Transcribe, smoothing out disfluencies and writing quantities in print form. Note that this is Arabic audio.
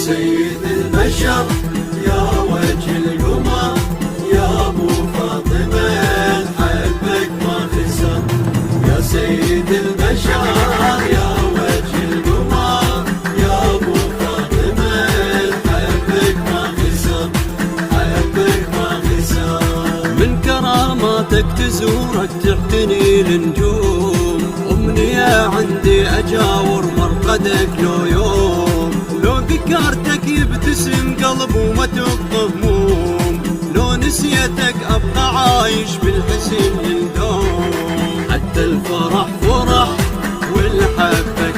سيد البشر يا وجه القمر يا ابو فاطمه حبك ما خسر. يا سيد البشر يا وجه القمر يا ابو فاطمه حبك ما خسر، حبك ما خسر. من كراماتك تزورك تعتني النجوم، امنيه عندي اجاور مرقدك لو يوم. لو ذكرتك يبتسم قلب وما تبقى هموم، لو نسيتك ابقى عايش بالحزن للدوم. حتى الفرح فرح والحبه